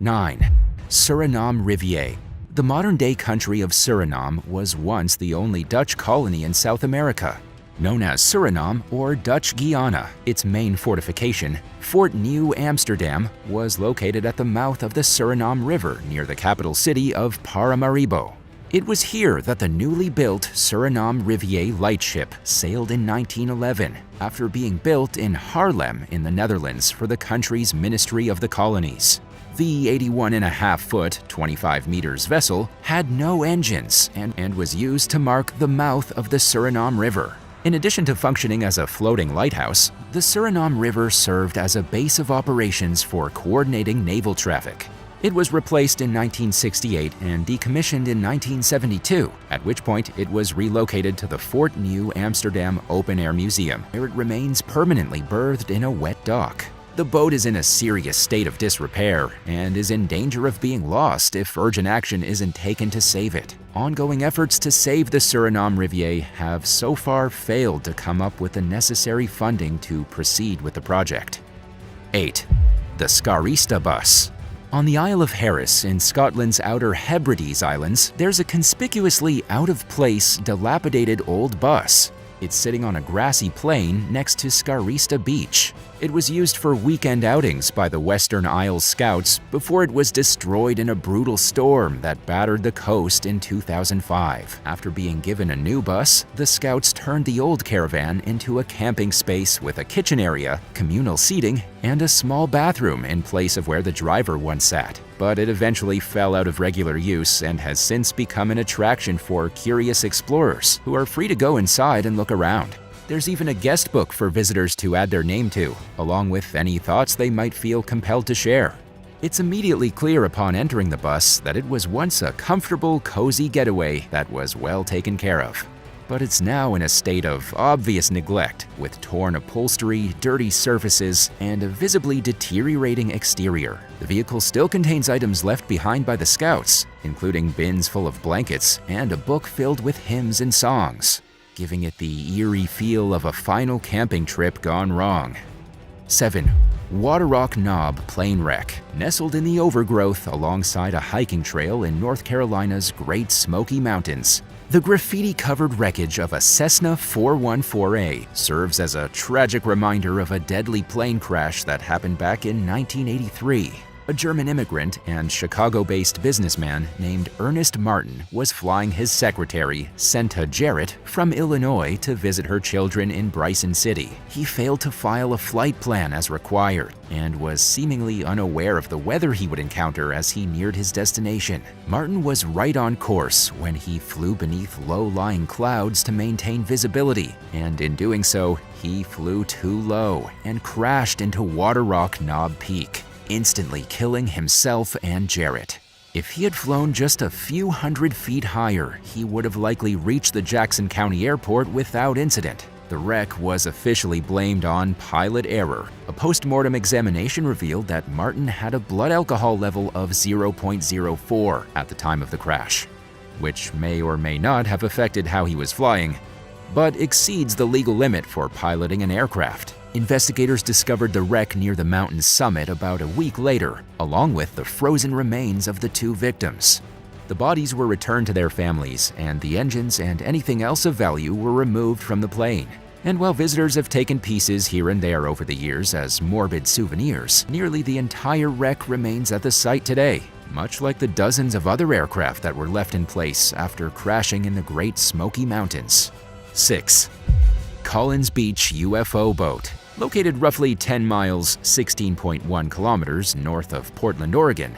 9. Surinam Rivier. The modern-day country of Suriname was once the only Dutch colony in South America. Known as Suriname or Dutch Guiana, its main fortification, Fort Nieuw Amsterdam, was located at the mouth of the Surinam River near the capital city of Paramaribo. It was here that the newly built Surinam Rivier lightship sailed in 1911, after being built in Haarlem in the Netherlands for the country's Ministry of the Colonies. The 81.5-foot, 25 meters vessel had no engines and was used to mark the mouth of the Surinam River. In addition to functioning as a floating lighthouse, the Surinam River served as a base of operations for coordinating naval traffic. It was replaced in 1968 and decommissioned in 1972, at which point it was relocated to the Fort Nieuw Amsterdam Open Air Museum, where it remains permanently berthed in a wet dock. The boat is in a serious state of disrepair and is in danger of being lost if urgent action isn't taken to save it. Ongoing efforts to save the Surinam Rivier have so far failed to come up with the necessary funding to proceed with the project. 8. The Scarista Bus. On the Isle of Harris in Scotland's Outer Hebrides Islands, there's a conspicuously out-of-place, dilapidated old bus. It's sitting on a grassy plain next to Scarista Beach. It was used for weekend outings by the Western Isles Scouts before it was destroyed in a brutal storm that battered the coast in 2005. After being given a new bus, the Scouts turned the old caravan into a camping space with a kitchen area, communal seating, and a small bathroom in place of where the driver once sat. But it eventually fell out of regular use and has since become an attraction for curious explorers who are free to go inside and look around. There's even a guest book for visitors to add their name to, along with any thoughts they might feel compelled to share. It's immediately clear upon entering the bus that it was once a comfortable, cozy getaway that was well taken care of. But it's now in a state of obvious neglect, with torn upholstery, dirty surfaces, and a visibly deteriorating exterior. The vehicle still contains items left behind by the Scouts, including bins full of blankets and a book filled with hymns and songs, giving it the eerie feel of a final camping trip gone wrong. 7. Waterrock Knob plane wreck. Nestled in the overgrowth alongside a hiking trail in North Carolina's Great Smoky Mountains, the graffiti-covered wreckage of a Cessna 414A serves as a tragic reminder of a deadly plane crash that happened back in 1983. A German immigrant and Chicago-based businessman named Ernest Martin was flying his secretary, Senta Jarrett, from Illinois to visit her children in Bryson City. He failed to file a flight plan as required and was seemingly unaware of the weather he would encounter as he neared his destination. Martin was right on course when he flew beneath low-lying clouds to maintain visibility, and in doing so, he flew too low and crashed into Waterrock Knob Peak, instantly killing himself and Jarrett. If he had flown just a few hundred feet higher, he would have likely reached the Jackson County Airport without incident. The wreck was officially blamed on pilot error. A post-mortem examination revealed that Martin had a blood alcohol level of 0.04 at the time of the crash, which may or may not have affected how he was flying, but exceeds the legal limit for piloting an aircraft. Investigators discovered the wreck near the mountain's summit about a week later, along with the frozen remains of the two victims. The bodies were returned to their families, and the engines and anything else of value were removed from the plane. And while visitors have taken pieces here and there over the years as morbid souvenirs, nearly the entire wreck remains at the site today, much like the dozens of other aircraft that were left in place after crashing in the Great Smoky Mountains. 6. Collins Beach UFO boat. Located roughly 10 miles, 16.1 kilometers north of Portland, Oregon,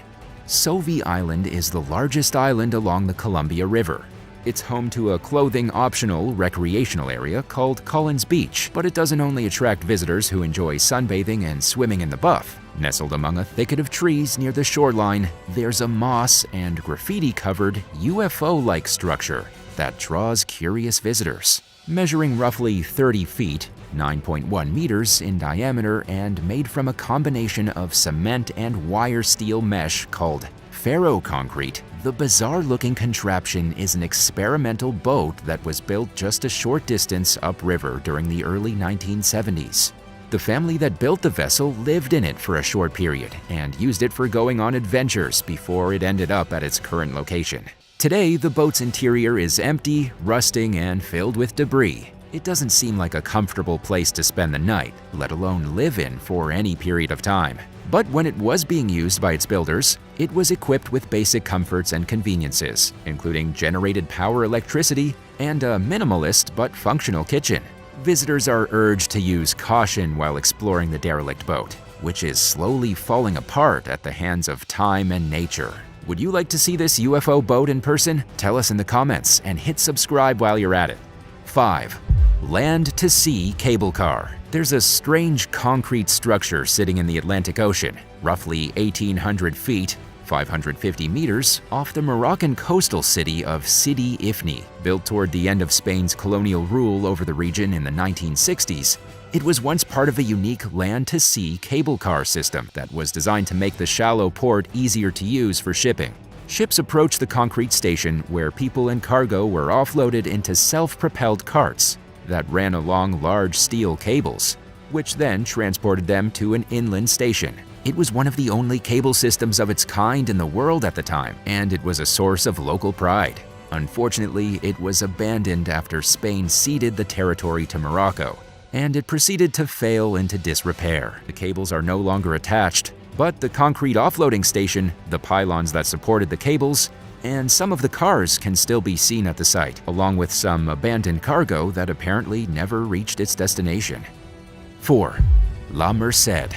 Sögel Island is the largest island along the Columbia River. It's home to a clothing-optional recreational area called Collins Beach, but it doesn't only attract visitors who enjoy sunbathing and swimming in the buff. Nestled among a thicket of trees near the shoreline, there's a moss and graffiti-covered UFO-like structure that draws curious visitors. Measuring roughly 30 feet, 9.1 meters in diameter and made from a combination of cement and wire steel mesh called ferroconcrete, the bizarre-looking contraption is an experimental boat that was built just a short distance upriver during the early 1970s. The family that built the vessel lived in it for a short period and used it for going on adventures before it ended up at its current location. Today, the boat's interior is empty, rusting, and filled with debris. It doesn't seem like a comfortable place to spend the night, let alone live in for any period of time. But when it was being used by its builders, it was equipped with basic comforts and conveniences, including generated power electricity and a minimalist but functional kitchen. Visitors are urged to use caution while exploring the derelict boat, which is slowly falling apart at the hands of time and nature. Would you like to see this UFO boat in person? Tell us in the comments and hit subscribe while you're at it. 5. Land-to-sea cable car. There's a strange concrete structure sitting in the Atlantic Ocean, roughly 1,800 feet, 550 meters, off the Moroccan coastal city of Sidi Ifni. Built toward the end of Spain's colonial rule over the region in the 1960s, it was once part of a unique land-to-sea cable car system that was designed to make the shallow port easier to use for shipping. Ships approached the concrete station where people and cargo were offloaded into self-propelled carts that ran along large steel cables, which then transported them to an inland station. It was one of the only cable systems of its kind in the world at the time, and it was a source of local pride. Unfortunately, it was abandoned after Spain ceded the territory to Morocco, and it proceeded to fail into disrepair. The cables are no longer attached, but the concrete offloading station, the pylons that supported the cables, and some of the cars can still be seen at the site, along with some abandoned cargo that apparently never reached its destination. 4. La Merced.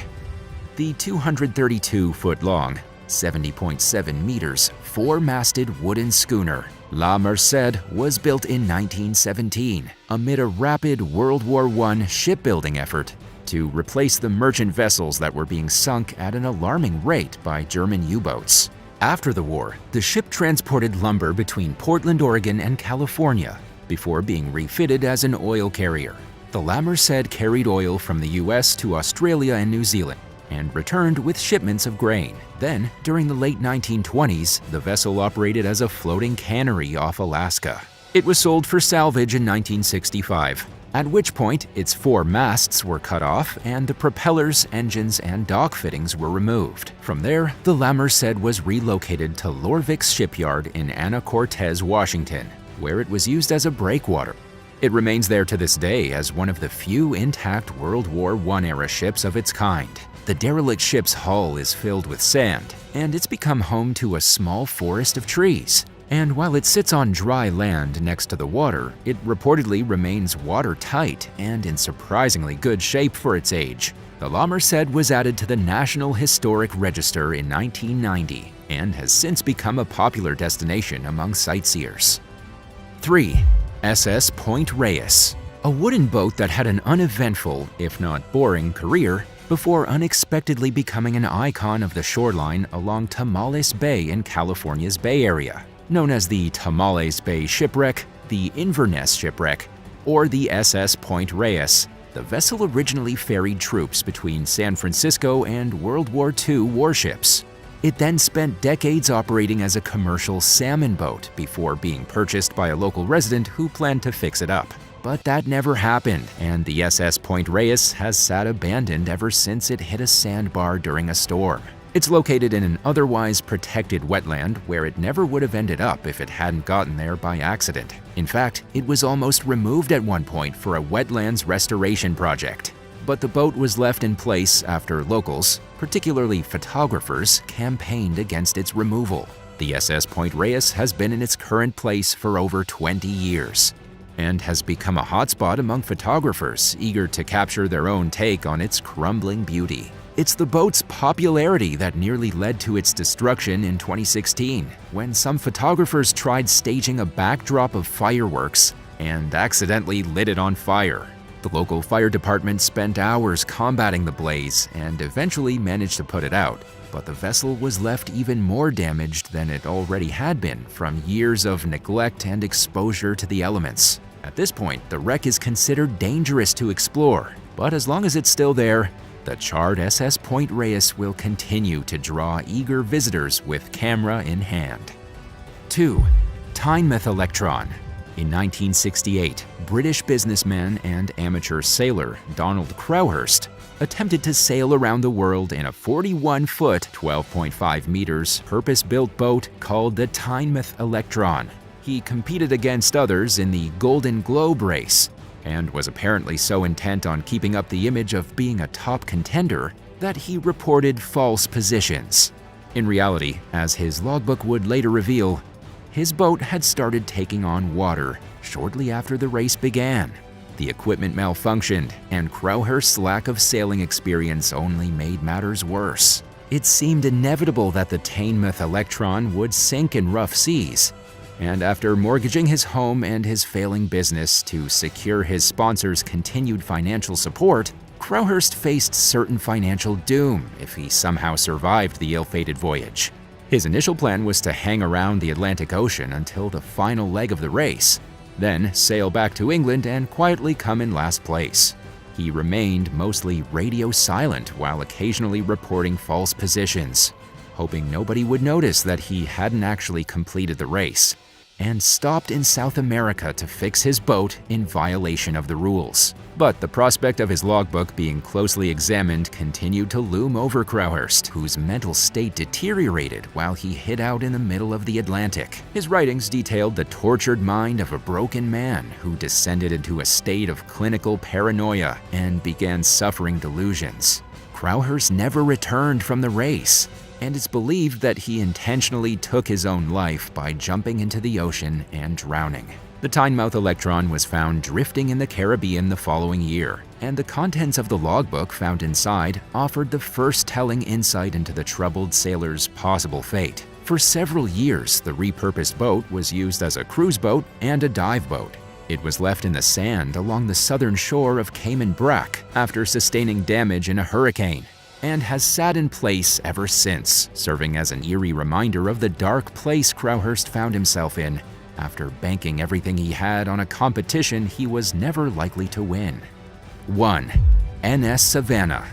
The 232-foot-long, 70.7 meters, four-masted wooden schooner La Merced was built in 1917 amid a rapid World War I shipbuilding effort to replace the merchant vessels that were being sunk at an alarming rate by German U-boats. After the war, the ship transported lumber between Portland, Oregon and California before being refitted as an oil carrier. The La Merced carried oil from the US to Australia and New Zealand and returned with shipments of grain. Then, during the late 1920s, the vessel operated as a floating cannery off Alaska. It was sold for salvage in 1965, at which point its four masts were cut off and the propellers, engines, and dock fittings were removed. From there, the La Merced was relocated to Lorvik's shipyard in Anna Cortez, Washington, where it was used as a breakwater. It remains there to this day as one of the few intact World War I-era ships of its kind. The derelict ship's hull is filled with sand, and it's become home to a small forest of trees. And while it sits on dry land next to the water, it reportedly remains watertight and in surprisingly good shape for its age. The La Merced was added to the National Historic Register in 1990 and has since become a popular destination among sightseers. 3. SS Point Reyes. A wooden boat that had an uneventful, if not boring, career before unexpectedly becoming an icon of the shoreline along Tamales Bay in California's Bay Area. Known as the Tamales Bay Shipwreck, the Inverness Shipwreck, or the SS Point Reyes, the vessel originally ferried troops between San Francisco and World War II warships. It then spent decades operating as a commercial salmon boat before being purchased by a local resident who planned to fix it up. But that never happened, and the SS Point Reyes has sat abandoned ever since it hit a sandbar during a storm. It's located in an otherwise protected wetland where it never would have ended up if it hadn't gotten there by accident. In fact, it was almost removed at one point for a wetlands restoration project. But the boat was left in place after locals, particularly photographers, campaigned against its removal. The SS Point Reyes has been in its current place for over 20 years and has become a hotspot among photographers eager to capture their own take on its crumbling beauty. It's the boat's popularity that nearly led to its destruction in 2016, when some photographers tried staging a backdrop of fireworks and accidentally lit it on fire. The local fire department spent hours combating the blaze and eventually managed to put it out, but the vessel was left even more damaged than it already had been from years of neglect and exposure to the elements. At this point, the wreck is considered dangerous to explore, but as long as it's still there, the charred SS Point Reyes will continue to draw eager visitors with camera in hand. 2. Teignmouth Electron. In 1968, British businessman and amateur sailor Donald Crowhurst attempted to sail around the world in a 41-foot, 12.5 meters, purpose-built boat called the Teignmouth Electron. He competed against others in the Golden Globe race and was apparently so intent on keeping up the image of being a top contender that he reported false positions. In reality, as his logbook would later reveal, his boat had started taking on water shortly after the race began. The equipment malfunctioned, and Crowhurst's lack of sailing experience only made matters worse. It seemed inevitable that the Teignmouth Electron would sink in rough seas, and after mortgaging his home and his failing business to secure his sponsors' continued financial support, Crowhurst faced certain financial doom if he somehow survived the ill-fated voyage. His initial plan was to hang around the Atlantic Ocean until the final leg of the race, then sail back to England and quietly come in last place. He remained mostly radio silent while occasionally reporting false positions, hoping nobody would notice that he hadn't actually completed the race, and stopped in South America to fix his boat in violation of the rules. But the prospect of his logbook being closely examined continued to loom over Crowhurst, whose mental state deteriorated while he hid out in the middle of the Atlantic. His writings detailed the tortured mind of a broken man who descended into a state of clinical paranoia and began suffering delusions. Crowhurst never returned from the race, and it's believed that he intentionally took his own life by jumping into the ocean and drowning. The Teignmouth Electron was found drifting in the Caribbean the following year, and the contents of the logbook found inside offered the first telling insight into the troubled sailor's possible fate. For several years, the repurposed boat was used as a cruise boat and a dive boat. It was left in the sand along the southern shore of Cayman Brac after sustaining damage in a hurricane, and has sat in place ever since, serving as an eerie reminder of the dark place Crowhurst found himself in after banking everything he had on a competition he was never likely to win. 1. NS Savannah.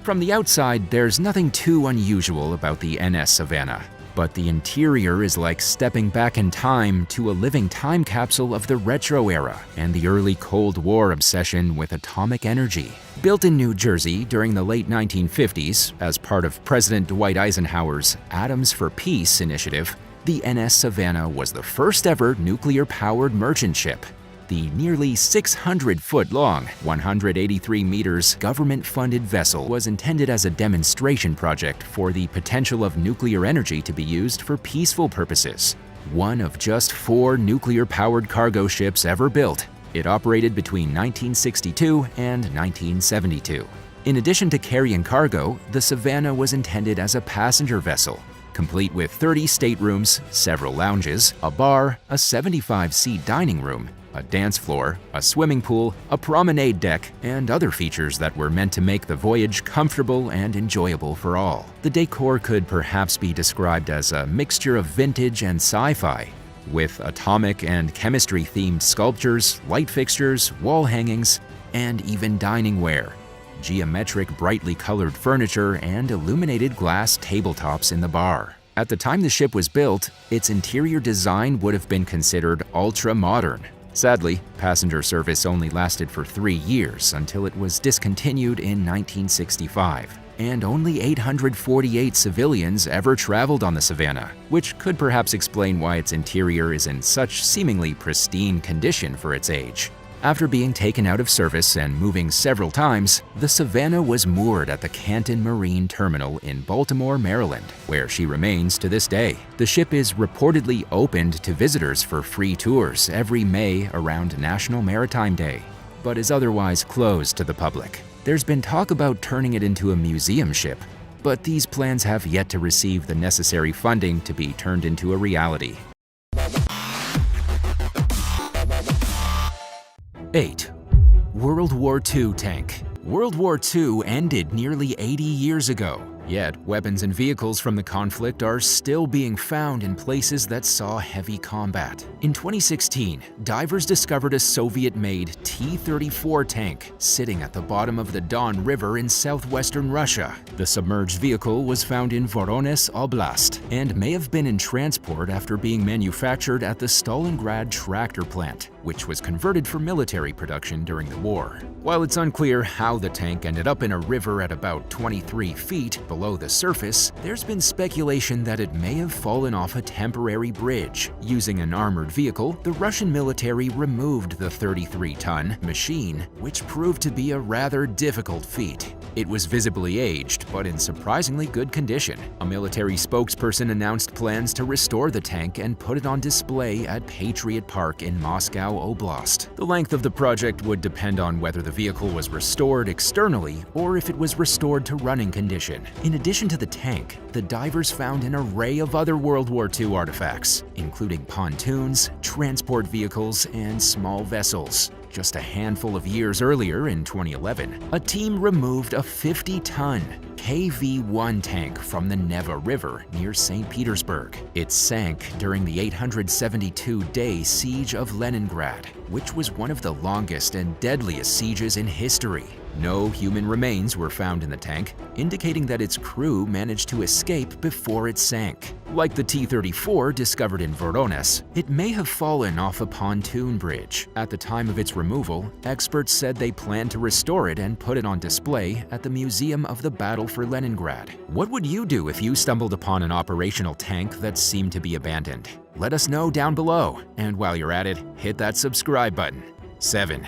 From the outside, there's nothing too unusual about the NS Savannah, but the interior is like stepping back in time to a living time capsule of the retro era and the early Cold War obsession with atomic energy. Built in New Jersey during the late 1950s as part of President Dwight Eisenhower's Atoms for Peace initiative, the NS Savannah was the first ever nuclear-powered merchant ship. The nearly 600-foot-long, 183 meters government-funded vessel was intended as a demonstration project for the potential of nuclear energy to be used for peaceful purposes. One of just 4 nuclear-powered cargo ships ever built, it operated between 1962 and 1972. In addition to carrying cargo, the Savannah was intended as a passenger vessel, complete with 30 staterooms, several lounges, a bar, a 75-seat dining room, a dance floor, a swimming pool, a promenade deck, and other features that were meant to make the voyage comfortable and enjoyable for all. The decor could perhaps be described as a mixture of vintage and sci-fi, with atomic and chemistry-themed sculptures, light fixtures, wall hangings, and even diningware, geometric brightly colored furniture, and illuminated glass tabletops in the bar. At the time the ship was built, its interior design would have been considered ultra-modern. Sadly, passenger service only lasted for 3 years until it was discontinued in 1965, and only 848 civilians ever traveled on the Savannah, which could perhaps explain why its interior is in such seemingly pristine condition for its age. After being taken out of service and moving several times, the Savannah was moored at the Canton Marine Terminal in Baltimore, Maryland, where she remains to this day. The ship is reportedly opened to visitors for free tours every May around National Maritime Day, but is otherwise closed to the public. There's been talk about turning it into a museum ship, but these plans have yet to receive the necessary funding to be turned into a reality. 8. World War II tank. World War II ended nearly 80 years ago, Yet, weapons and vehicles from the conflict are still being found in places that saw heavy combat. In 2016, divers discovered a Soviet-made T-34 tank sitting at the bottom of the Don River in southwestern Russia. The submerged vehicle was found in Voronezh Oblast and may have been in transport after being manufactured at the Stalingrad tractor plant, which was converted for military production during the war. While it's unclear how the tank ended up in a river at about 23 feet below the surface, there's been speculation that it may have fallen off a temporary bridge. Using an armored vehicle, the Russian military removed the 33-ton machine, which proved to be a rather difficult feat. It was visibly aged, but in surprisingly good condition. A military spokesperson announced plans to restore the tank and put it on display at Patriot Park in Moscow Oblast. The length of the project would depend on whether the vehicle was restored externally or if it was restored to running condition. In addition to the tank, the divers found an array of other World War II artifacts, including pontoons, transport vehicles, and small vessels. Just a handful of years earlier, in 2011, a team removed a 50-ton KV-1 tank from the Neva River near St. Petersburg. It sank during the 872-day siege of Leningrad, which was one of the longest and deadliest sieges in history. No human remains were found in the tank, indicating that its crew managed to escape before it sank. Like the T-34 discovered in Voronezh, it may have fallen off a pontoon bridge. At the time of its removal, experts said they planned to restore it and put it on display at the Museum of the Battle for Leningrad. What would you do if you stumbled upon an operational tank that seemed to be abandoned? Let us know down below, and while you're at it, hit that subscribe button. 7.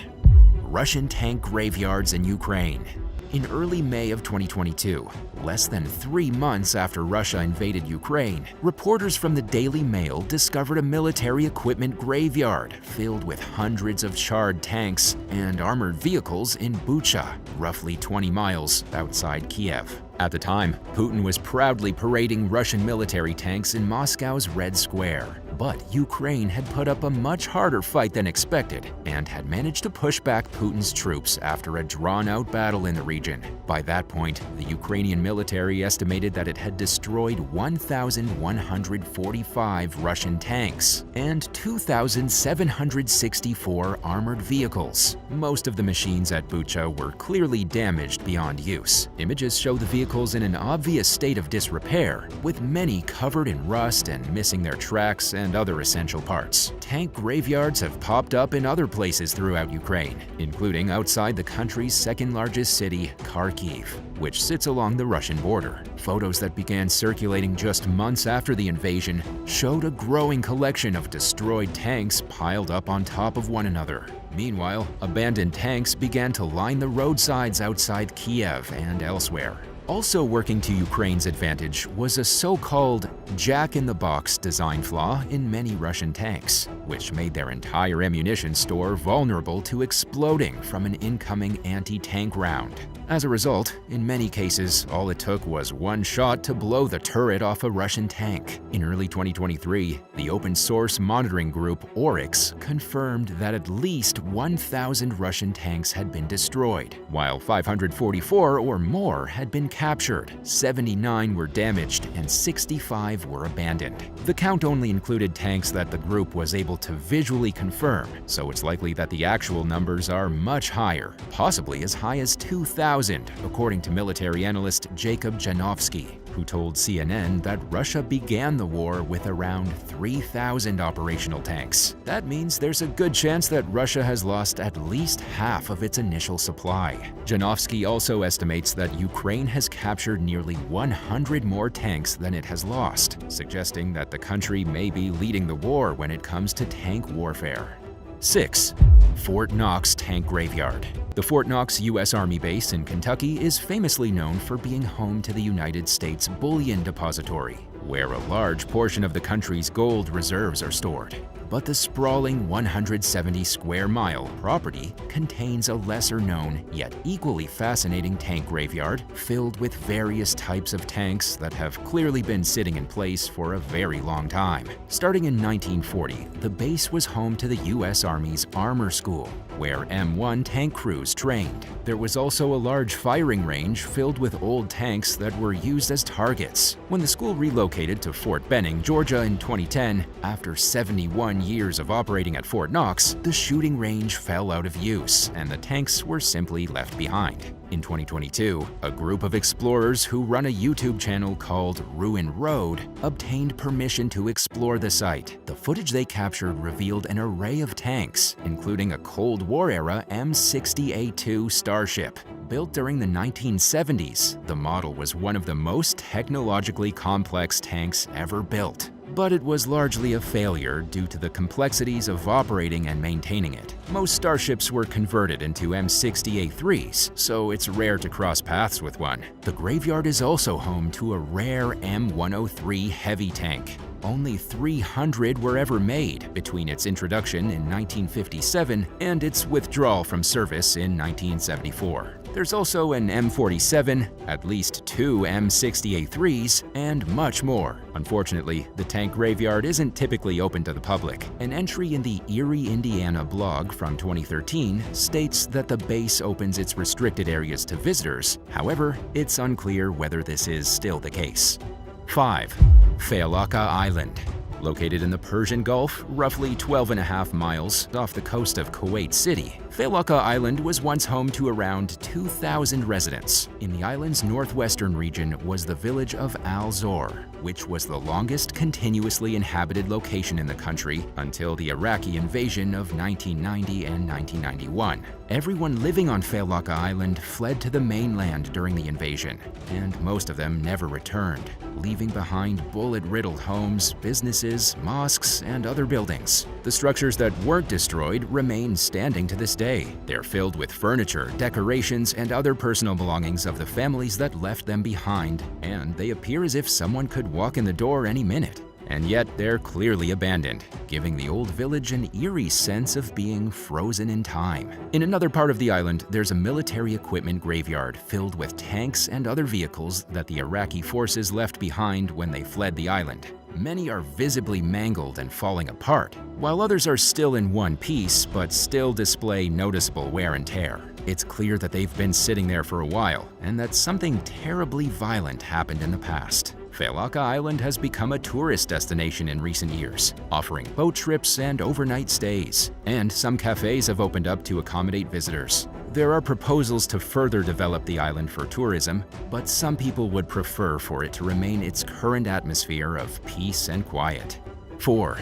Russian tank graveyards in Ukraine. In early May of 2022, less than 3 months after Russia invaded Ukraine, reporters from the Daily Mail discovered a military equipment graveyard filled with hundreds of charred tanks and armored vehicles in Bucha, roughly 20 miles outside Kiev. At the time, Putin was proudly parading Russian military tanks in Moscow's Red Square. But Ukraine had put up a much harder fight than expected and had managed to push back Putin's troops after a drawn-out battle in the region. By that point, the Ukrainian military estimated that it had destroyed 1,145 Russian tanks and 2,764 armored vehicles. Most of the machines at Bucha were clearly damaged beyond use. Images show the vehicles in an obvious state of disrepair, with many covered in rust and missing their tracks and other essential parts. Tank graveyards have popped up in other places throughout Ukraine, including outside the country's second-largest city, Kharkiv, which sits along the Russian border. Photos that began circulating just months after the invasion showed a growing collection of destroyed tanks piled up on top of one another. Meanwhile, abandoned tanks began to line the roadsides outside Kiev and elsewhere. Also working to Ukraine's advantage was a so-called jack-in-the-box design flaw in many Russian tanks, which made their entire ammunition store vulnerable to exploding from an incoming anti-tank round. As a result, in many cases, all it took was one shot to blow the turret off a Russian tank. In early 2023, the open-source monitoring group Oryx confirmed that at least 1,000 Russian tanks had been destroyed, while 544 or more had been captured. 79 were damaged and 65 were abandoned. The count only included tanks that the group was able to visually confirm, so it's likely that the actual numbers are much higher, possibly as high as 2,000, according to military analyst Jacob Janowski, who told CNN that Russia began the war with around 3,000 operational tanks. That means there's a good chance that Russia has lost at least half of its initial supply. Janowski also estimates that Ukraine has captured nearly 100 more tanks than it has lost, suggesting that the country may be leading the war when it comes to tank warfare. 6. Fort Knox Tank Graveyard. The Fort Knox U.S. Army base in Kentucky is famously known for being home to the United States Bullion Depository, where a large portion of the country's gold reserves are stored. but the sprawling 170-square-mile property contains a lesser-known yet equally fascinating tank graveyard filled with various types of tanks that have clearly been sitting in place for a very long time. Starting in 1940, the base was home to the U.S. Army's Armor School, where M1 tank crews trained. There was also a large firing range filled with old tanks that were used as targets. When the school relocated to Fort Benning, Georgia in 2010, after 71 years of operating at Fort Knox, the shooting range fell out of use and the tanks were simply left behind. In 2022, a group of explorers who run a YouTube channel called Ruin Road obtained permission to explore the site. The footage they captured revealed an array of tanks, including a Cold War-era M60A2 Starship. Built during the 1970s, the model was one of the most technologically complex tanks ever built. But it was largely a failure due to the complexities of operating and maintaining it. Most starships were converted into M60A3s, so it's rare to cross paths with one. The graveyard is also home to a rare M103 heavy tank. Only 300 were ever made between its introduction in 1957 and its withdrawal from service in 1974. There's also an M47, at least 2 M60A3s, and much more. Unfortunately, the tank graveyard isn't typically open to the public. An entry in the Erie, Indiana blog from 2013 states that the base opens its restricted areas to visitors. However, it's unclear whether this is still the case. 5. Failaka Island. Located in the Persian Gulf, roughly 12.5 miles off the coast of Kuwait City, Failaka Island was once home to around 2,000 residents. In the island's northwestern region was the village of Al-Zor, which was the longest continuously inhabited location in the country until the Iraqi invasion of 1990 and 1991. Everyone living on Failaka Island fled to the mainland during the invasion, and most of them never returned, leaving behind bullet-riddled homes, businesses, mosques, and other buildings. The structures that weren't destroyed remain standing to this day. They're filled with furniture, decorations, and other personal belongings of the families that left them behind, and they appear as if someone could walk in the door any minute. And yet they're clearly abandoned, giving the old village an eerie sense of being frozen in time. In another part of the island, there's a military equipment graveyard filled with tanks and other vehicles that the Iraqi forces left behind when they fled the island. Many are visibly mangled and falling apart, while others are still in one piece but still display noticeable wear and tear. It's clear that they've been sitting there for a while and that something terribly violent happened in the past. Failaka Island has become a tourist destination in recent years, offering boat trips and overnight stays, and some cafes have opened up to accommodate visitors. There are proposals to further develop the island for tourism, but some people would prefer for it to remain its current atmosphere of peace and quiet. 4.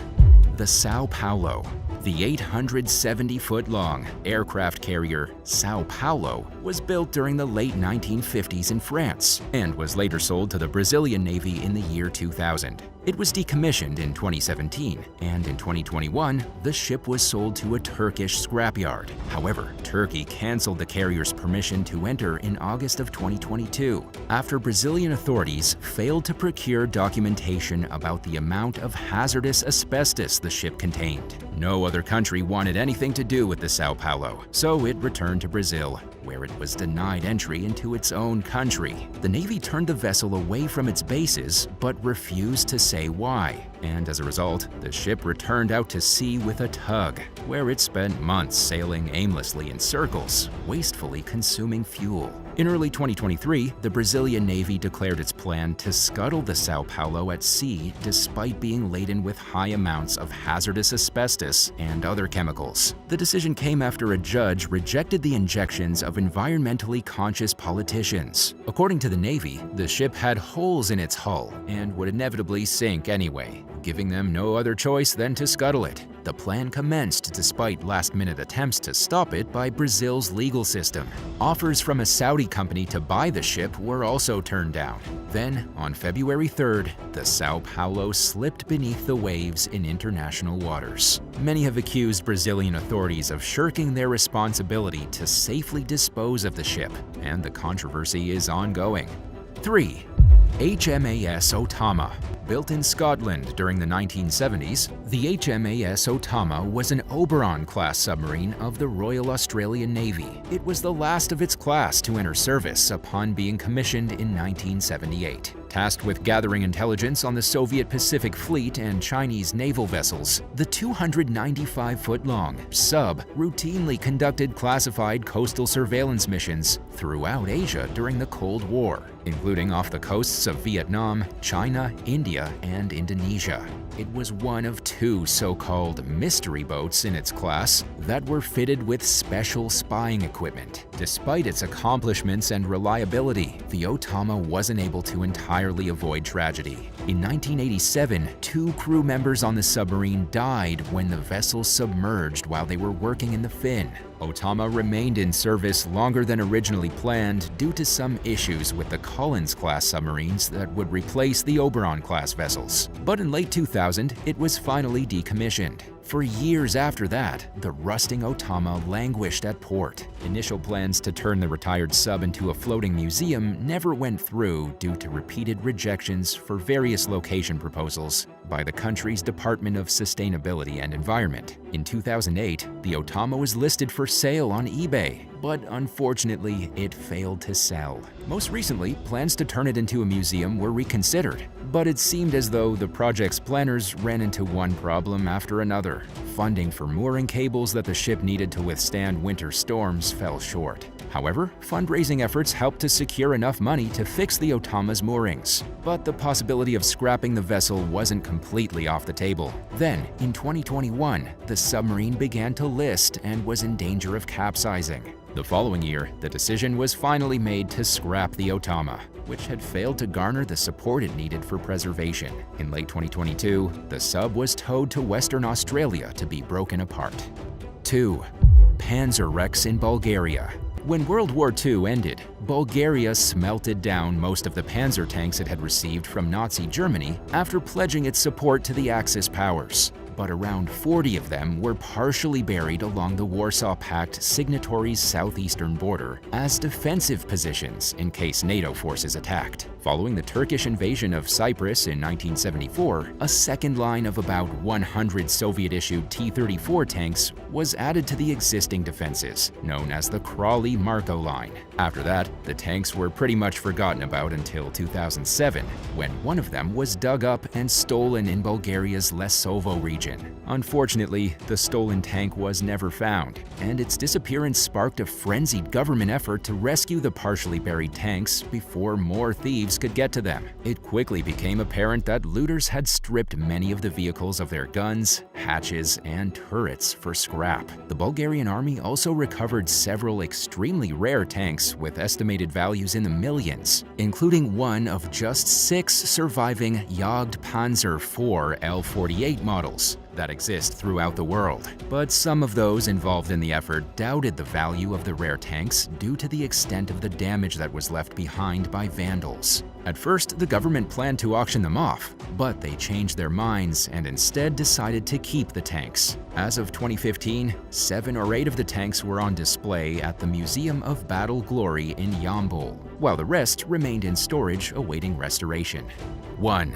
The São Paulo. The 870-foot-long aircraft carrier São Paulo was built during the late 1950s in France and was later sold to the Brazilian Navy in the year 2000. It was decommissioned in 2017, and in 2021, the ship was sold to a Turkish scrapyard. However, Turkey canceled the carrier's permission to enter in August of 2022 after Brazilian authorities failed to procure documentation about the amount of hazardous asbestos the ship contained. No other country wanted anything to do with the São Paulo, so it returned to Brazil, where it was denied entry into its own country. The Navy turned the vessel away from its bases, but refused to say why. And as a result, the ship returned out to sea with a tug, where it spent months sailing aimlessly in circles, wastefully consuming fuel. In early 2023, the Brazilian Navy declared its plan to scuttle the São Paulo at sea despite being laden with high amounts of hazardous asbestos and other chemicals. The decision came after a judge rejected the injections of environmentally conscious politicians. According to the Navy, the ship had holes in its hull and would inevitably sink anyway, giving them no other choice than to scuttle it. The plan commenced despite last-minute attempts to stop it by Brazil's legal system. Offers from a Saudi company to buy the ship were also turned down. Then, on February 3rd, the São Paulo slipped beneath the waves in international waters. Many have accused Brazilian authorities of shirking their responsibility to safely dispose of the ship, and the controversy is ongoing. 3. HMAS Otama. built in Scotland during the 1970s, the HMAS Otama was an Oberon-class submarine of the Royal Australian Navy. It was the last of its class to enter service upon being commissioned in 1978. Tasked with gathering intelligence on the Soviet Pacific Fleet and Chinese naval vessels, the 295-foot-long sub routinely conducted classified coastal surveillance missions throughout Asia during the Cold War, including off the coasts of Vietnam, China, India, and Indonesia. It was one of two so-called mystery boats in its class that were fitted with special spying equipment. Despite its accomplishments and reliability, the Otama wasn't able to entirely avoid tragedy. In 1987, 2 crew members on the submarine died when the vessel submerged while they were working in the fin. Otama remained in service longer than originally planned due to some issues with the Collins-class submarines that would replace the Oberon-class vessels. But in late 2000, it was finally decommissioned. For years after that, the rusting Otama languished at port. Initial plans to turn the retired sub into a floating museum never went through due to repeated rejections for various location proposals by the country's Department of Sustainability and Environment. In 2008, the Otama was listed for sale on eBay, but unfortunately, it failed to sell. Most recently, plans to turn it into a museum were reconsidered, but it seemed as though the project's planners ran into one problem after another. Funding for mooring cables that the ship needed to withstand winter storms fell short. However, fundraising efforts helped to secure enough money to fix the Otama's moorings. But the possibility of scrapping the vessel wasn't completely off the table. Then, in 2021, the submarine began to list and was in danger of capsizing. The following year, the decision was finally made to scrap the Otama, which had failed to garner the support it needed for preservation. In late 2022, the sub was towed to Western Australia to be broken apart. 2. Panzer wrecks in Bulgaria. When World War II ended, Bulgaria smelted down most of the Panzer tanks it had received from Nazi Germany after pledging its support to the Axis powers. But around 40 of them were partially buried along the Warsaw Pact signatories' southeastern border as defensive positions in case NATO forces attacked. Following the Turkish invasion of Cyprus in 1974, a second line of about 100 Soviet-issued T-34 tanks was added to the existing defenses, known as the Crawley-Marco line. After that, the tanks were pretty much forgotten about until 2007, when one of them was dug up and stolen in Bulgaria's Lesovo region. Unfortunately, the stolen tank was never found, and its disappearance sparked a frenzied government effort to rescue the partially buried tanks before more thieves could get to them. It quickly became apparent that looters had stripped many of the vehicles of their guns, hatches, and turrets for scrap. The Bulgarian army also recovered several extremely rare tanks with estimated values in the millions, including one of just 6 surviving Jagd Panzer IV L-48 models that exist throughout the world. But some of those involved in the effort doubted the value of the rare tanks due to the extent of the damage that was left behind by vandals. At first, the government planned to auction them off, but they changed their minds and instead decided to keep the tanks. As of 2015, 7 or 8 of the tanks were on display at the Museum of Battle Glory in Yambol, while the rest remained in storage awaiting restoration. 1.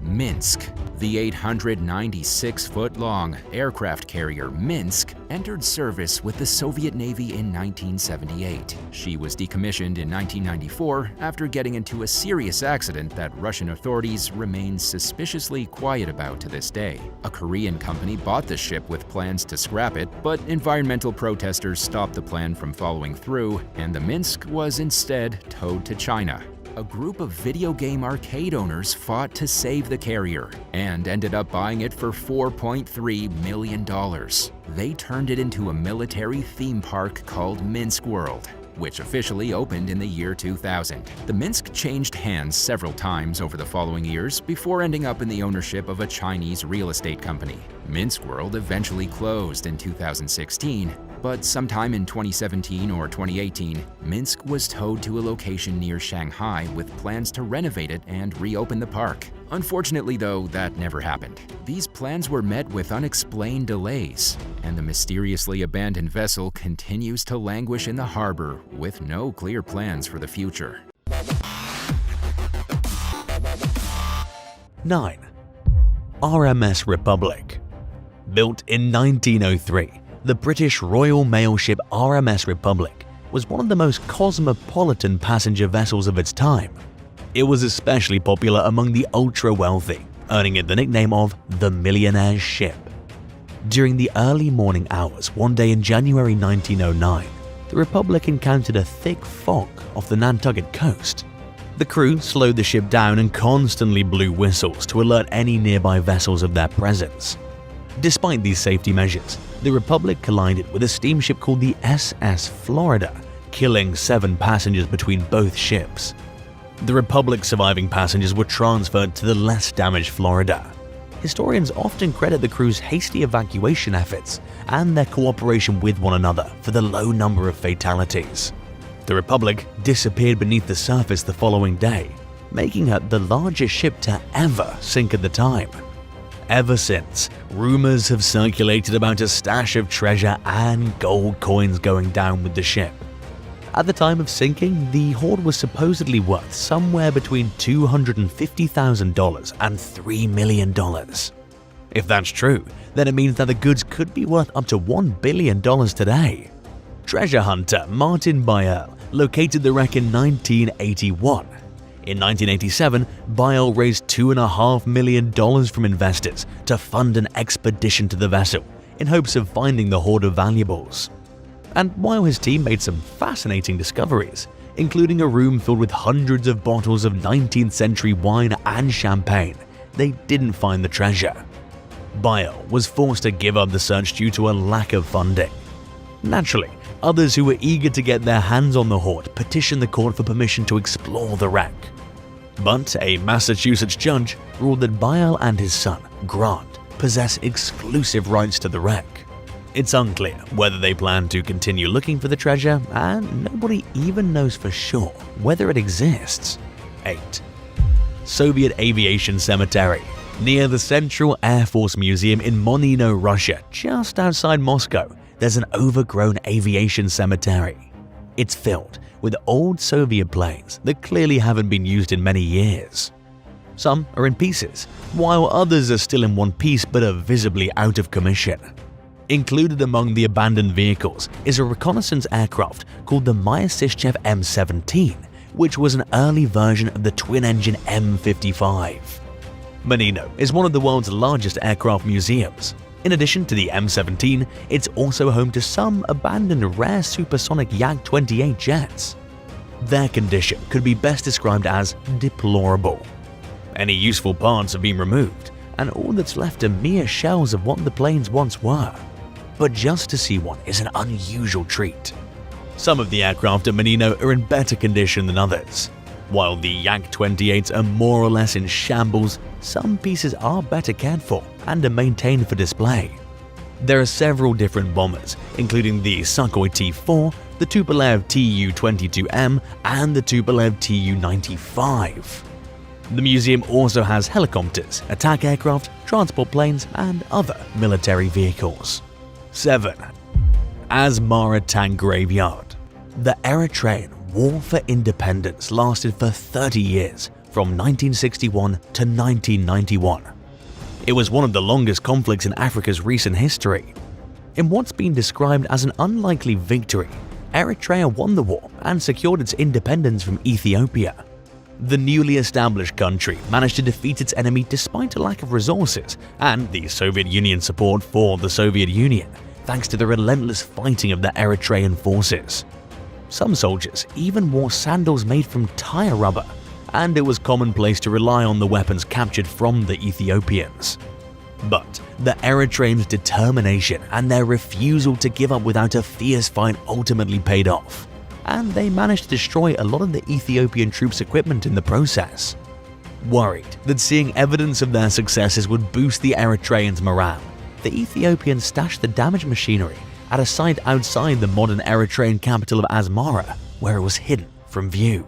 Minsk. The 896-foot-long aircraft carrier Minsk entered service with the Soviet Navy in 1978. She was decommissioned in 1994 after getting into a serious accident that Russian authorities remain suspiciously quiet about to this day. A Korean company bought the ship with plans to scrap it, but environmental protesters stopped the plan from following through, and the Minsk was instead towed to China. A group of video game arcade owners fought to save the carrier and ended up buying it for $4.3 million. They turned it into a military theme park called Minsk World, which officially opened in the year 2000. The Minsk changed hands several times over the following years before ending up in the ownership of a Chinese real estate company. Minsk World eventually closed in 2016, but sometime in 2017 or 2018, Minsk was towed to a location near Shanghai with plans to renovate it and reopen the park. Unfortunately, though, that never happened. These plans were met with unexplained delays, and the mysteriously abandoned vessel continues to languish in the harbor with no clear plans for the future. 9. RMS Republic. Built in 1903, the British Royal Mail ship RMS Republic was one of the most cosmopolitan passenger vessels of its time. It was especially popular among the ultra-wealthy, earning it the nickname of the Millionaire's Ship. During the early morning hours one day in January 1909, the Republic encountered a thick fog off the Nantucket coast. The crew slowed the ship down and constantly blew whistles to alert any nearby vessels of their presence. Despite these safety measures, the Republic collided with a steamship called the SS Florida, killing 7 passengers between both ships. The Republic's surviving passengers were transferred to the less damaged Florida. Historians often credit the crew's hasty evacuation efforts and their cooperation with one another for the low number of fatalities. The Republic disappeared beneath the surface the following day, making her the largest ship to ever sink at the time. Ever since, rumors have circulated about a stash of treasure and gold coins going down with the ship. At the time of sinking, the hoard was supposedly worth somewhere between $250,000 and $3 million. If that's true, then it means that the goods could be worth up to $1 billion today. Treasure hunter Martin Bail located the wreck in 1981. In 1987, Bail raised $2.5 million from investors to fund an expedition to the vessel in hopes of finding the hoard of valuables. And while his team made some fascinating discoveries, including a room filled with hundreds of bottles of 19th century wine and champagne, they didn't find the treasure. Bail was forced to give up the search due to a lack of funding. Naturally, others who were eager to get their hands on the hoard petitioned the court for permission to explore the wreck. But a Massachusetts judge ruled that Bail and his son, Grant, possess exclusive rights to the wreck. It's unclear whether they plan to continue looking for the treasure, and nobody even knows for sure whether it exists. 8. Soviet Aviation Cemetery. Near the Central Air Force Museum in Monino, Russia, just outside Moscow, there's an overgrown aviation cemetery. It's filled with old Soviet planes that clearly haven't been used in many years. Some are in pieces, while others are still in one piece but are visibly out of commission. Included among the abandoned vehicles is a reconnaissance aircraft called the Myasishchev M17, which was an early version of the twin-engine M55. Monino is one of the world's largest aircraft museums. In addition to the M17, it's also home to some abandoned rare supersonic Yak-28 jets. Their condition could be best described as deplorable. Any useful parts have been removed, and all that's left are mere shells of what the planes once were. But just to see one is an unusual treat. Some of the aircraft at Monino are in better condition than others. While the Yak-28s are more or less in shambles, some pieces are better cared for and are maintained for display. There are several different bombers, including the Sukhoi Tu-4, the Tupolev Tu-22M, and the Tupolev Tu-95. The museum also has helicopters, attack aircraft, transport planes, and other military vehicles. 7. Asmara Tank Graveyard. The Eritrean War for Independence lasted for 30 years, from 1961 to 1991. It was one of the longest conflicts in Africa's recent history. In what's been described as an unlikely victory, Eritrea won the war and secured its independence from Ethiopia. The newly established country managed to defeat its enemy despite a lack of resources and the Soviet Union's support for the Soviet Union, thanks to the relentless fighting of the Eritrean forces. Some soldiers even wore sandals made from tire rubber, and it was commonplace to rely on the weapons captured from the Ethiopians. But the Eritreans' determination and their refusal to give up without a fierce fight ultimately paid off, and they managed to destroy a lot of the Ethiopian troops' equipment in the process. Worried that seeing evidence of their successes would boost the Eritreans' morale, the Ethiopians stashed the damaged machinery at a site outside the modern Eritrean capital of Asmara, where it was hidden from view.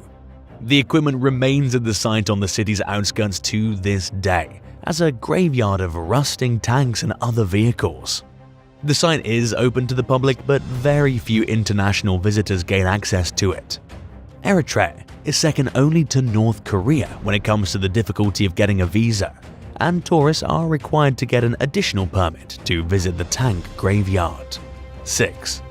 The equipment remains at the site on the city's outskirts to this day, as a graveyard of rusting tanks and other vehicles. The site is open to the public, but very few international visitors gain access to it. Eritrea is second only to North Korea when it comes to the difficulty of getting a visa, and tourists are required to get an additional permit to visit the tank graveyard. 6.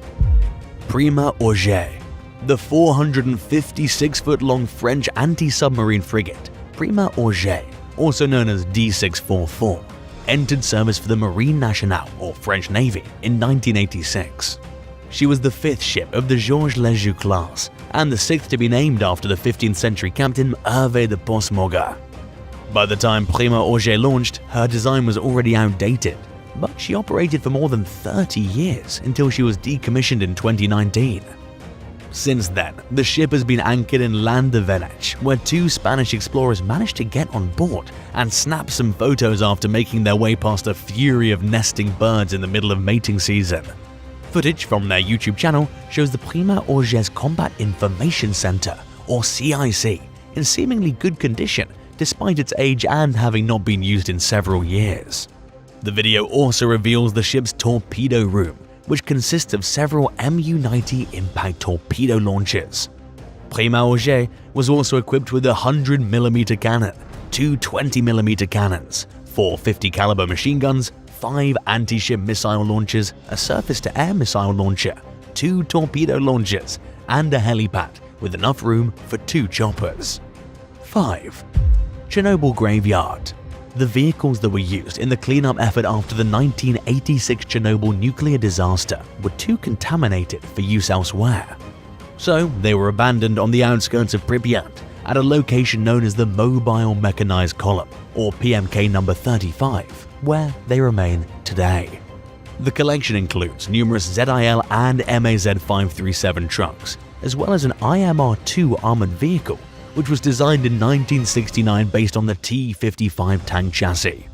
Primauguet. The 456-foot-long French anti-submarine frigate Primauguet, also known as D644, entered service for the Marine Nationale or French Navy in 1986. She was the 5th ship of the Georges Lejeune class and the 6th to be named after the 15th century captain Hervé de Portsmouga. By the time Primauguet launched, her design was already outdated, but she operated for more than 30 years until she was decommissioned in 2019. Since then, the ship has been anchored in Landévennec, where 2 Spanish explorers managed to get on board and snap some photos after making their way past a fury of nesting birds in the middle of mating season. Footage from their YouTube channel shows the Primauguet's Combat Information Center, or CIC, in seemingly good condition despite its age and having not been used in several years. The video also reveals the ship's torpedo room, which consists of several MU-90 impact torpedo launchers. Primauguet was also equipped with a 100mm cannon, 2 20mm cannons, 4 50 caliber machine guns, 5 anti-ship missile launchers, a surface-to-air missile launcher, 2 torpedo launchers, and a helipad with enough room for 2 choppers. 5. Chernobyl Graveyard. The vehicles that were used in the cleanup effort after the 1986 Chernobyl nuclear disaster were too contaminated for use elsewhere. So they were abandoned on the outskirts of Pripyat at a location known as the Mobile Mechanized Column, or PMK number 35, where they remain today. The collection includes numerous ZIL and MAZ 537 trucks, as well as an IMR-2 armored vehicle, which was designed in 1969 based on the T-55 tank chassis.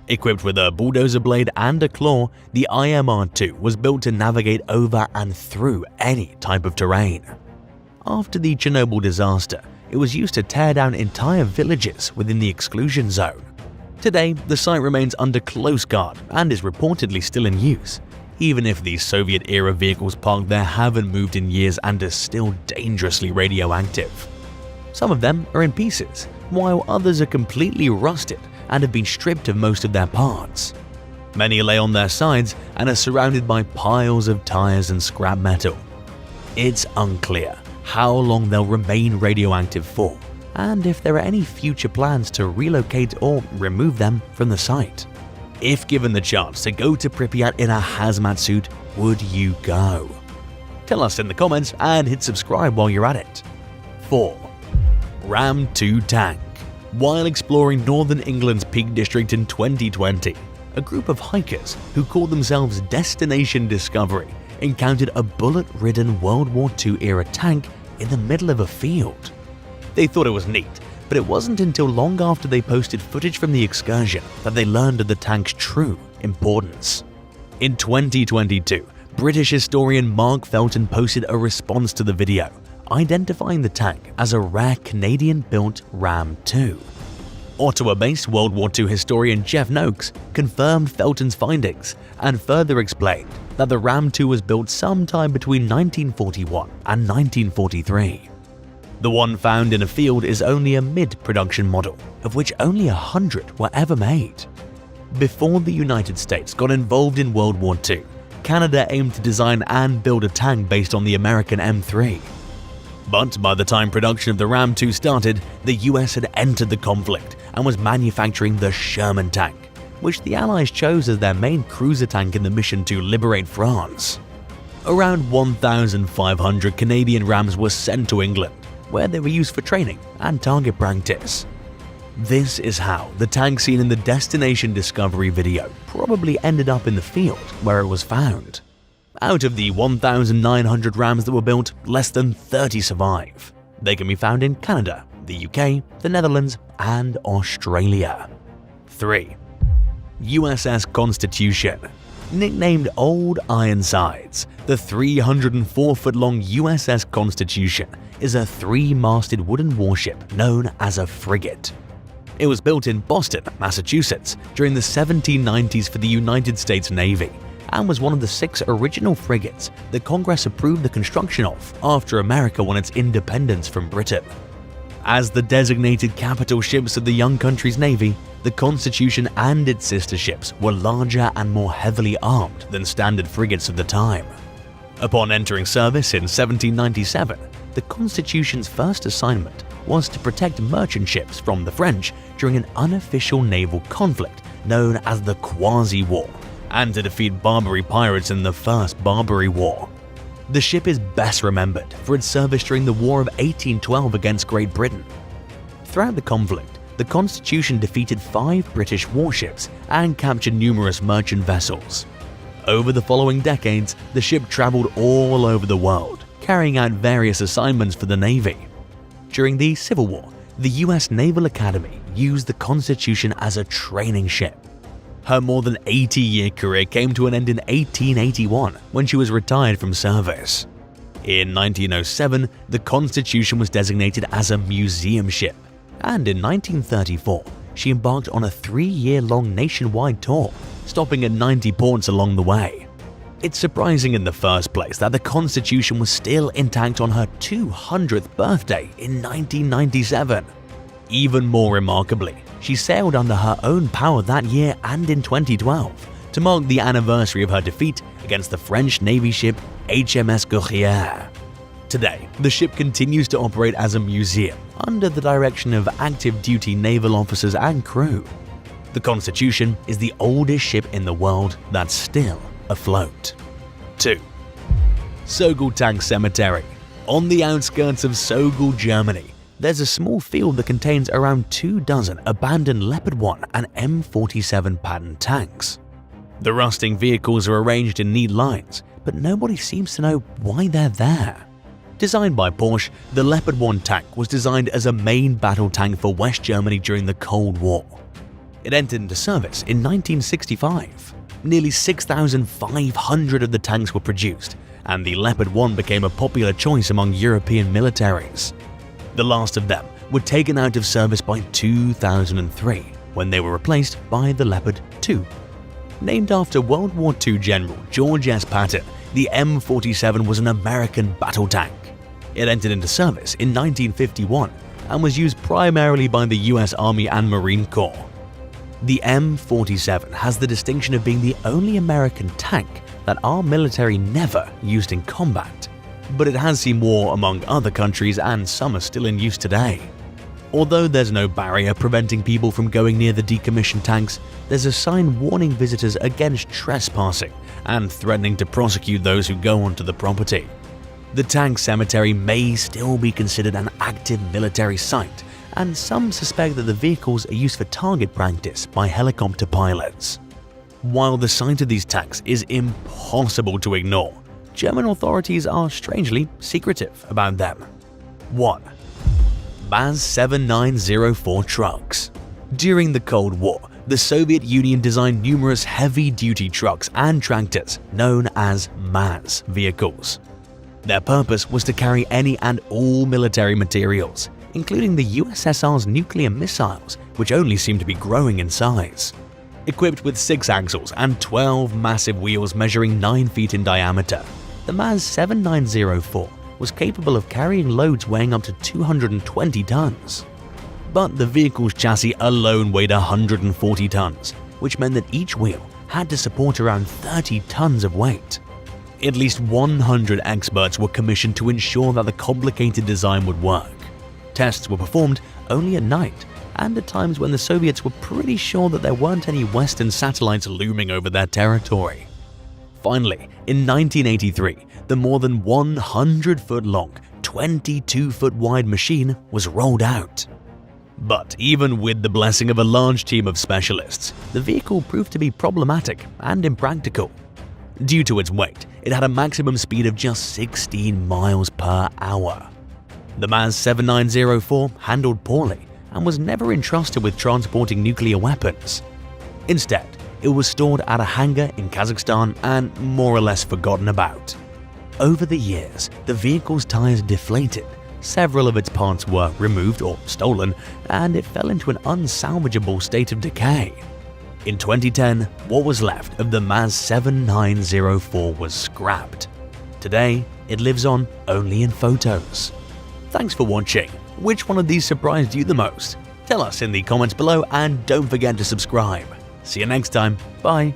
Equipped with a bulldozer blade and a claw, the IMR-2 was built to navigate over and through any type of terrain. After the Chernobyl disaster, it was used to tear down entire villages within the exclusion zone. Today, the site remains under close guard and is reportedly still in use, even if the Soviet-era vehicles parked there haven't moved in years and are still dangerously radioactive. Some of them are in pieces, while others are completely rusted and have been stripped of most of their parts. Many lay on their sides and are surrounded by piles of tires and scrap metal. It's unclear how long they'll remain radioactive for, and if there are any future plans to relocate or remove them from the site. If given the chance to go to Pripyat in a hazmat suit, would you go? Tell us in the comments and hit subscribe while you're at it. 4. Ram 2 tank. While exploring northern England's Peak District in 2020, a group of hikers who called themselves Destination Discovery encountered a bullet-ridden World War II-era tank in the middle of a field. They thought it was neat, but it wasn't until long after they posted footage from the excursion that they learned of the tank's true importance. In 2022, British historian Mark Felton posted a response to the video, identifying the tank as a rare Canadian-built Ram 2. Ottawa-based World War II historian Jeff Noakes confirmed Felton's findings and further explained that the Ram 2 was built sometime between 1941 and 1943. The one found in a field is only a mid-production model, of which only 100 were ever made. Before the United States got involved in World War II, Canada aimed to design and build a tank based on the American M3. But by the time production of the Ram 2 started, the US had entered the conflict and was manufacturing the Sherman tank, which the Allies chose as their main cruiser tank in the mission to liberate France. Around 1,500 Canadian Rams were sent to England, where they were used for training and target practice. This is how the tank seen in the Destination Discovery video probably ended up in the field where it was found. Out of the 1,900 Rams that were built, less than 30 survive. They can be found in Canada, the UK, the Netherlands, and Australia. 3. USS Constitution. Nicknamed Old Ironsides, the 304-foot-long USS Constitution is a 3-masted wooden warship known as a frigate. It was built in Boston, Massachusetts during the 1790s for the United States Navy and was one of the 6 original frigates that Congress approved the construction of after America won its independence from Britain. As the designated capital ships of the young country's navy, the Constitution and its sister ships were larger and more heavily armed than standard frigates of the time. Upon entering service in 1797, the Constitution's first assignment was to protect merchant ships from the French during an unofficial naval conflict known as the Quasi-War, and to defeat Barbary pirates in the First Barbary War. The ship is best remembered for its service during the War of 1812 against Great Britain. Throughout the conflict, the Constitution defeated 5 British warships and captured numerous merchant vessels. Over the following decades, the ship traveled all over the world, carrying out various assignments for the Navy. During the Civil War, the US Naval Academy used the Constitution as a training ship. Her more than 80-year career came to an end in 1881 when she was retired from service. In 1907, the Constitution was designated as a museum ship, and in 1934, she embarked on a 3-year-long nationwide tour, stopping at 90 ports along the way. It's surprising in the first place that the Constitution was still intact on her 200th birthday in 1997. Even more remarkably, she sailed under her own power that year and in 2012 to mark the anniversary of her defeat against the French Navy ship HMS Guerrière. Today, the ship continues to operate as a museum under the direction of active duty naval officers and crew. The Constitution is the oldest ship in the world that's still afloat. 2. Sögel Tank Cemetery. On the outskirts of Sögel, Germany, there's a small field that contains around 24 abandoned Leopard 1 and M47 pattern tanks. The rusting vehicles are arranged in neat lines, but nobody seems to know why they're there. Designed by Porsche, the Leopard 1 tank was designed as a main battle tank for West Germany during the Cold War. It entered into service in 1965. Nearly 6,500 of the tanks were produced, and the Leopard 1 became a popular choice among European militaries. The last of them were taken out of service by 2003, when they were replaced by the Leopard 2. Named after World War II General George S. Patton, the M47 was an American battle tank. It entered into service in 1951 and was used primarily by the US Army and Marine Corps. The M47 has the distinction of being the only American tank that our military never used in combat, but it has seen war among other countries and some are still in use today. Although there's no barrier preventing people from going near the decommissioned tanks, there's a sign warning visitors against trespassing and threatening to prosecute those who go onto the property. The tank cemetery may still be considered an active military site, and some suspect that the vehicles are used for target practice by helicopter pilots. While the sight of these tanks is impossible to ignore, German authorities are strangely secretive about them. 1. MAZ 7904 trucks. During the Cold War, the Soviet Union designed numerous heavy-duty trucks and tractors known as MAZ vehicles. Their purpose was to carry any and all military materials, including the USSR's nuclear missiles, which only seem to be growing in size. Equipped with 6 axles and 12 massive wheels measuring 9 feet in diameter, the MAZ 7904 was capable of carrying loads weighing up to 220 tons. But the vehicle's chassis alone weighed 140 tons, which meant that each wheel had to support around 30 tons of weight. At least 100 experts were commissioned to ensure that the complicated design would work. Tests were performed only at night, and at times when the Soviets were pretty sure that there weren't any Western satellites looming over their territory. Finally, in 1983, the more than 100-foot-long, 22-foot-wide machine was rolled out. But even with the blessing of a large team of specialists, the vehicle proved to be problematic and impractical. Due to its weight, it had a maximum speed of just 16 miles per hour. The MAZ 7904 handled poorly and was never entrusted with transporting nuclear weapons. Instead, it was stored at a hangar in Kazakhstan and more or less forgotten about. Over the years, the vehicle's tires deflated, several of its parts were removed or stolen, and it fell into an unsalvageable state of decay. In 2010, what was left of the MAZ 7904 was scrapped. Today, it lives on only in photos. Thanks for watching. Which one of these surprised you the most? Tell us in the comments below and don't forget to subscribe. See you next time. Bye.